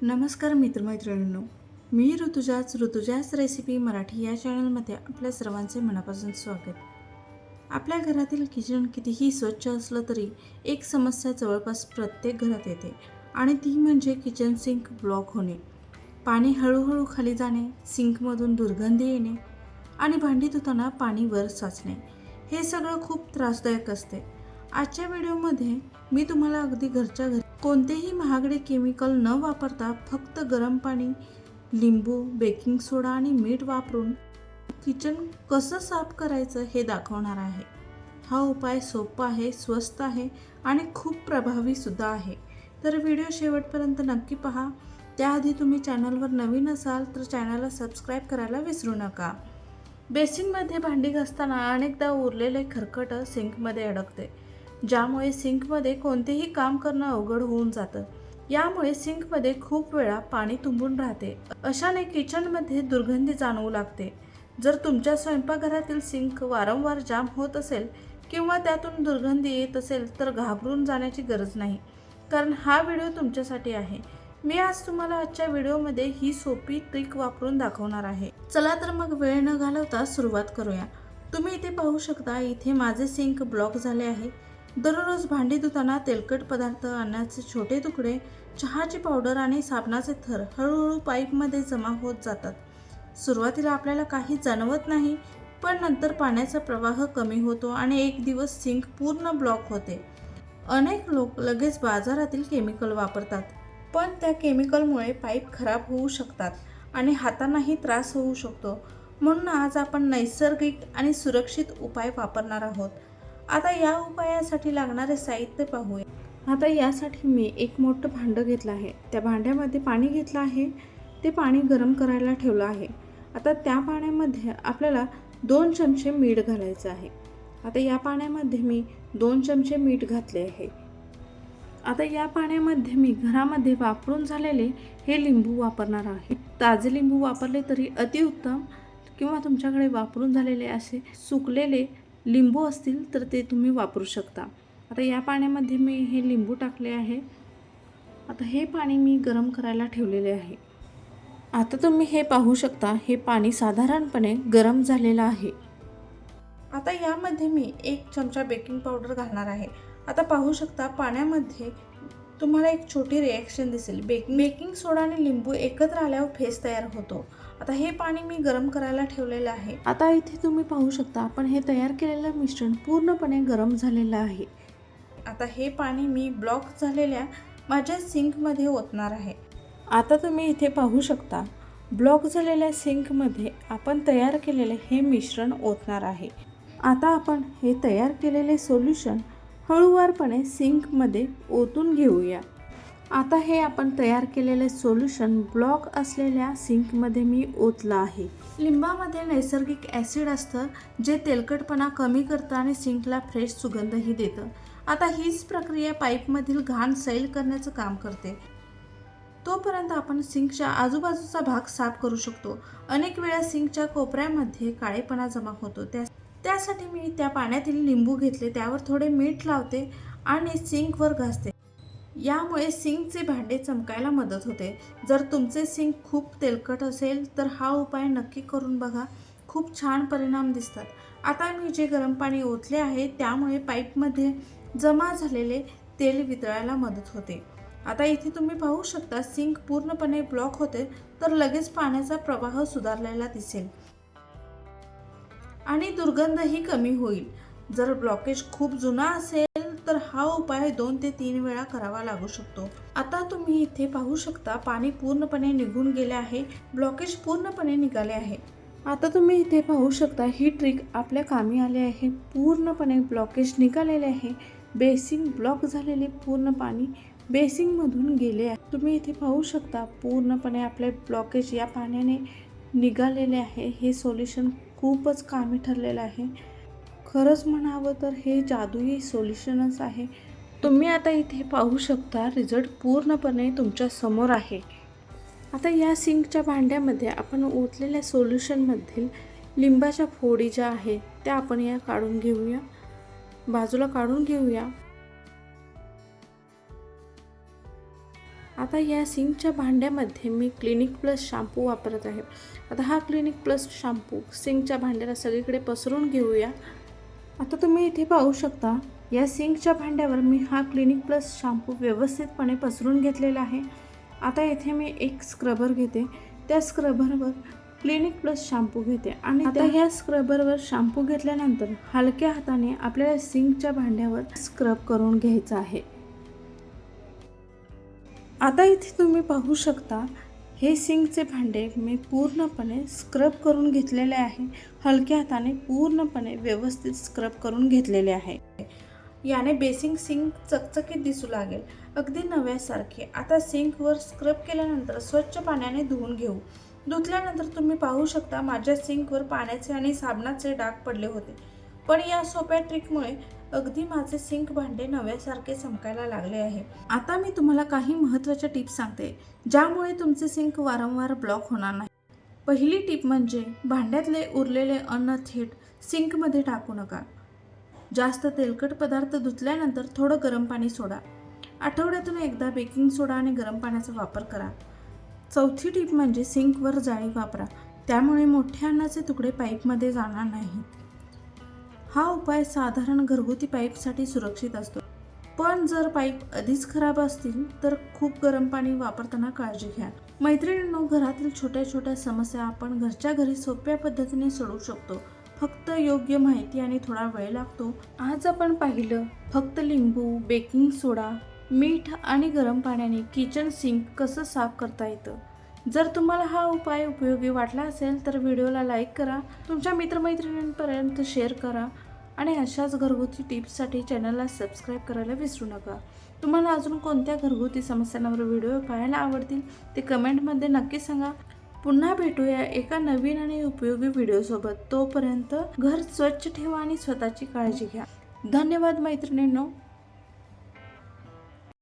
नमस्कार मित्रमैत्रिणींनो, मी ऋतुजाच रेसिपी मराठी या चॅनलमध्ये आपल्या सर्वांचे मनापासून स्वागत. आपल्या घरातील किचन कितीही स्वच्छ असलं तरी एक समस्या जवळपास प्रत्येक घरात येते आणि ती म्हणजे किचन सिंक ब्लॉक होणे. पाणी हळूहळू खाली जाणे, सिंकमधून दुर्गंधी येणे आणि भांडी धुताना पाणी वर साचणे, हे सगळं खूप त्रासदायक असते. आजच्या व्हिडिओमध्ये मी तुम्हाला अगदी घरच्या घरी कोणतेही महागडे केमिकल न वापरता फक्त गरम पाणी, लिंबू, बेकिंग सोडा आणि मीठ वापरून किचन कसं साफ करायचं हे दाखवणार आहे. हा उपाय सोपा आहे, स्वस्त आहे आणि खूप प्रभावी सुद्धा आहे. तर व्हिडिओ शेवटपर्यंत नक्की पहा. त्याआधी तुम्ही चॅनलवर नवीन असाल तर चॅनलला सबस्क्राईब करायला विसरू नका. बेसिनमध्ये भांडी घासताना अनेकदा उरलेले खरकट सिंकमध्ये अडकते, ज्यामुळे सिंकमध्ये कोणतेही काम करणं अवघड होऊन जातं. यामुळे सिंकमध्ये खूप वेळा पाणी तुंबून राहते. अशाने किचनमध्ये दुर्गंधी जाणवू लागते. जर तुमच्या स्वयंपाकघरातील सिंक वारंवार जाम होत असेल किंवा त्यातून दुर्गंधी येत असेल तर घाबरून जाण्याची गरज नाही, कारण हा व्हिडिओ तुमच्यासाठी आहे. मी आज तुम्हाला आजच्या व्हिडिओमध्ये ही सोपी ट्रिक वापरून दाखवणार आहे. चला तर मग वेळ न घालवता सुरुवात करूया. तुम्ही इथे पाहू शकता, इथे माझे सिंक ब्लॉक झाले आहे. दररोज भांडी धुताना तेलकट पदार्थ, अन्नाचे छोटे तुकडे, चहाची पावडर आणि साबणाचे थर हळूहळू पाईपमध्ये जमा होत जातात. सुरुवातीला आपल्याला काही जाणवत नाही, पण नंतर पाण्याचा प्रवाह कमी होतो आणि एक दिवस सिंक पूर्ण ब्लॉक होते. अनेक लोक लगेच बाजारातील केमिकल वापरतात, पण त्या केमिकलमुळे पाईप खराब होऊ शकतात आणि हातांनाही त्रास होऊ शकतो. म्हणून आज आपण नैसर्गिक आणि सुरक्षित उपाय वापरणार आहोत. आता या उपायासाठी लागणारे साहित्य पाहूया. आता यासाठी मी एक मोठं भांडं घेतलं आहे. त्या भांड्यामध्ये पाणी घेतलं आहे. ते पाणी गरम करायला ठेवलं आहे. आता त्या पाण्यामध्ये आपल्याला 2 चमचे मीठ घालायचं आहे. आता या पाण्यामध्ये मी 2 चमचे मीठ घातले आहे. आता या पाण्यामध्ये मी घरामध्ये वापरून झालेले हे लिंबू वापरणार आहे. ताजे लिंबू वापरले तरी अतिउत्तम, किंवा तुमच्याकडे वापरून झालेले असे सुकलेले लिंबू असतील तर ते तुम्ही वापरू शकता. आता या पाण्यामध्ये मी हे लिंबू टाकले आहे. आता हे पाणी मी गरम करायला ठेवलेले आहे. आता तुम्ही हे पाहू शकता, हे पाणी साधारणपणे गरम झालेलं आहे. आता यामध्ये मी 1 चमचा बेकिंग पावडर घालणार आहे. आता पाहू शकता, पाण्यामध्ये तुम्हाला एक छोटी रिॲक्शन दिसेल. बेकिंग सोडा आणि लिंबू एकत्र आल्यावर फेस तयार होतो. आता हे पाणी मी गरम करायला ठेवलेलं आहे. आता इथे तुम्ही पाहू शकता, आपण हे तयार केलेलं मिश्रण पूर्णपणे गरम झालेलं आहे. आता हे पाणी मी ब्लॉक झालेल्या माझ्या सिंकमध्ये ओतणार आहे. आता तुम्ही इथे पाहू शकता, ब्लॉक झालेल्या सिंकमध्ये आपण तयार केलेले हे मिश्रण ओतणार आहे. आता आपण हे तयार केलेले सोल्युशन हळूवारपणे सिंकमध्ये ओतून घेऊया. आता हे आपण तयार केलेले सोल्युशन ब्लॉक असलेल्या सिंकमध्ये मी ओतलं आहे. लिंबामध्ये नैसर्गिक ॲसिड असतं, जे तेलकटपणा कमी करतं आणि सिंकला फ्रेश सुगंधही देतं. आता हीच प्रक्रिया पाईपमधील घाण सैल करण्याचं काम करते. तोपर्यंत आपण सिंकच्या आजूबाजूचा भाग साफ करू शकतो. अनेक वेळा सिंकच्या कोपऱ्यामध्ये काळेपणा जमा होतो. त्यासाठी मी त्या पाण्यातील लिंबू घेतले, त्यावर थोडे मीठ लावते आणि सिंकवर घासते. यामुळे सिंकचे भांडे चमकायला मदत होते. जर तुमचे सिंक खूप तेलकट असेल तर हा उपाय नक्की करून बघा, खूप छान परिणाम दिसतात. आता मी जे गरम पाणी ओतले आहे त्यामुळे पाईपमध्ये जमा झालेले तेल वितळायला मदत होते. आता इथे तुम्ही पाहू शकता, सिंक पूर्णपणे ब्लॉक होते तर लगेच पाण्याचा प्रवाह सुधारलेला दिसेल आणि दुर्गंधही कमी होईल. जर ब्लॉकेज खूप जुना असेल तर हा उपाय 2 ते 3 वेळा करावा लागू शकतो. आता तुम्ही इथे पाहू शकता, पाणी पूर्णपणे निघून गेले आहे. ब्लॉकेज पूर्णपणे निघाले आहे. आता तुम्ही इथे पाहू शकता, ही ट्रिक आपल्या कामी आली आहे. पूर्णपणे ब्लॉकेज निघालेले आहे. बेसिंग ब्लॉक झालेले पूर्ण पाणी बेसिंगमधून गेले आहे. तुम्ही इथे पाहू शकता, पूर्णपणे आपले ब्लॉकेज या पाण्याने निघालेले आहे. हे सोल्युशन खूपच कामी ठरलेलं आहे. खरंच म्हणावं तर हे जादुई सोल्युशनच आहे. तुम्ही आता इथे पाहू शकता, रिझल्ट पूर्णपणे तुमच्या समोर आहे. आता या सिंकच्या भांड्यामध्ये आपण ओतलेल्या सोल्युशनमधील लिंबाच्या फोडी ज्या आहेत त्या आपण या काढून घेऊया, बाजूला काढून घेऊया. आता या सिंकच्या भांड्यामध्ये मी क्लिनिक प्लस शॅम्पू वापरत आहे. आता हा क्लिनिक प्लस शॅम्पू सिंकच्या भांड्याला सगळीकडे पसरून घेऊया. आता तुम्ही इथे पाहू शकता या सिंकच्या भांड्यावर मी हा क्लिनिक प्लस शॅम्पू व्यवस्थितपणे पसरून घेतलेला आहे. आता इथे मी एक स्क्रबर घेते, त्या स्क्रबरवर क्लिनिक प्लस शॅम्पू घेते आणि आता ह्या स्क्रबरवर शॅम्पू घेतल्यानंतर हलक्या हाताने आपल्याला सिंकच्या भांड्यावर स्क्रब करून घ्यायचं आहे. आता इथे तुम्ही पाहू शकता हे सिंकचे भांडे मी पूर्णपणे स्क्रब करून घेतलेले आहे. हलक्या हाताने पूर्णपणे व्यवस्थित स्क्रब करून घेतलेले आहे. याने बेसिंग सिंक चकचकीत दिसू लागेल, अगदी नव्यासारखे. आता सिंकवर स्क्रब केल्यानंतर स्वच्छ पाण्याने धुवून घेऊ. धुतल्यानंतर तुम्ही पाहू शकता माझ्या सिंकवर पाण्याचे आणि साबणाचे डाग पडले होते, पण या सोप्या ट्रिकमुळे अगदी माझे सिंक भांडे नव्यासारखे चमकायला लागले आहे. आता मी तुम्हाला काही महत्त्वाच्या टिप्स सांगते ज्यामुळे तुमचे सिंक वारंवार ब्लॉक होणार नाही. पहिली टिप म्हणजे भांड्यातले उरलेले अन्न थेट सिंकमध्ये टाकू नका. जास्त तेलकट पदार्थ धुतल्यानंतर थोडं गरम पाणी सोडा. आठवड्यातून एकदा बेकिंग सोडा आणि गरम पाण्याचा वापर करा. चौथी टिप म्हणजे सिंकवर जाळी वापरा, त्यामुळे मोठे अन्नाचे तुकडे पाईपमध्ये जाणार नाही. हा उपाय साधारण घरगुती पाईपसाठी सुरक्षित असतो, पण जर पाईप आधीच खराब असतील तर खूप गरम पाणी वापरताना काळजी घ्या. मैत्रिणींनो, घरातील छोट्या छोट्या समस्या आपण घरच्या घरी सोप्या पद्धतीने सोडवू शकतो. फक्त योग्य माहिती आणि थोडा वेळ लागतो. आज आपण पाहिलं फक्त लिंबू, बेकिंग सोडा, मीठ आणि गरम पाण्याने किचन सिंक कसं साफ करता येतं. जर तुम्हाला हा उपाय उपयोगी वाटला असेल तर व्हिडिओला लाईक करा, तुमच्या मित्रमैत्रिणींपर्यंत शेअर करा आणि अशाच घरगुती टिप्ससाठी चॅनलला सबस्क्राईब करायला विसरू नका. तुम्हाला अजून कोणत्या घरगुती समस्यांवर व्हिडिओ पाहायला आवडतील ते कमेंटमध्ये नक्की सांगा. पुन्हा भेटूया एका नवीन आणि उपयोगी व्हिडिओसोबत. तोपर्यंत घर स्वच्छ ठेवा आणि स्वतःची काळजी घ्या. धन्यवाद मैत्रिणींनो.